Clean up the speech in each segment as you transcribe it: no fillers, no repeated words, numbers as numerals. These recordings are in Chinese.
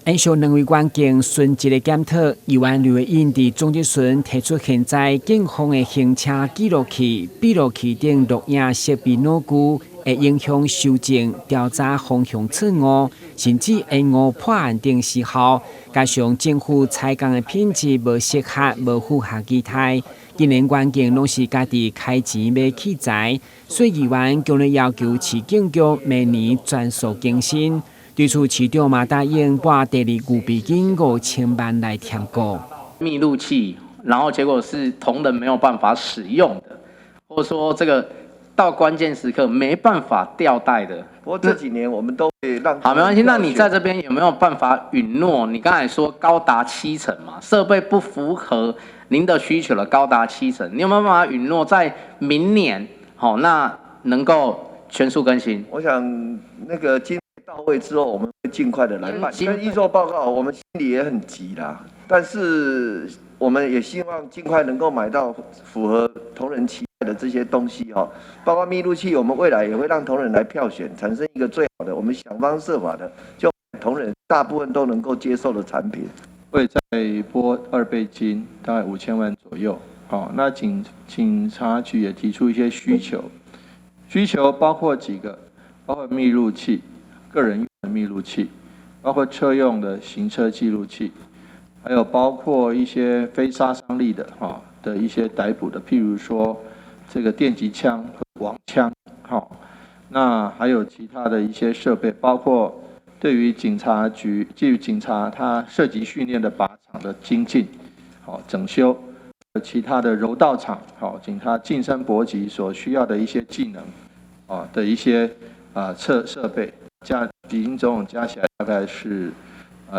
按照两位关键顺节的检讨，议员刘伟英伫总结时提出，现在警方的行车记录器、闭路器等录影设备老旧，会影响修正、调查方向错误，甚至会误破案等时候。加上政府采购的品质无适合、无符合期待，今年关键拢是家己开钱买器材，所以议员强烈要求市警局明年全数更新。对此，市长嘛答应拨第二五笔金5000万来添购密录器，然后结果是同仁没有办法使用的，或者说这个到关键时刻没办法调带的。不过这几年我们都会让好，没关系。那你在这边有没有办法允诺？你刚才说高达70%嘛，设备不符合您的需求了，高达70%，你有没有办法允诺在明年好，那能够全数更新？我想那个经到位之后，我们会尽快的来办。跟预售报告，我们心里也很急啦，但是我们也希望尽快能够买到符合同仁期待的这些东西哦，包括密录器，我们未来也会让同仁来票选，产生一个最好的，我们想方设法的，就同仁大部分都能够接受的产品。会再拨2倍金，大概5000万左右。好，那警察局也提出一些需求包括几个，包括密录器。个人用的密录器，包括车用的行车记录器，还有包括一些非杀伤力的的一些逮捕的，譬如说这个电击枪、王枪，那还有其他的一些设备，包括对于警察局基于警察他射击训练的靶场的精进，整修，其他的柔道场，警察近身搏击所需要的一些技能，的一些设备。已经总共加起来大概是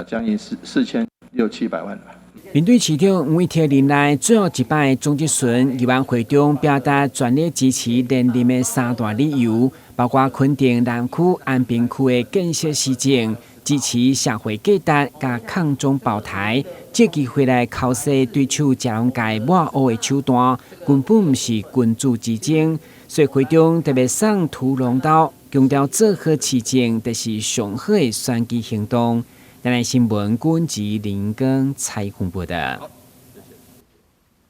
将近4600-700万吧。面对市长每天年来最后一摆总结询，议员会中表达全力支持连任的3大理由，包括肯定南区、安平区的建设施政，支持社会价值加抗中保台，借机会来考试对手食龙界抹黑的手段，根本不是君主之争。所以会中特别送屠龙刀，强调做好市政就是上好的选举行动。咱来新闻，军职林根采访报道。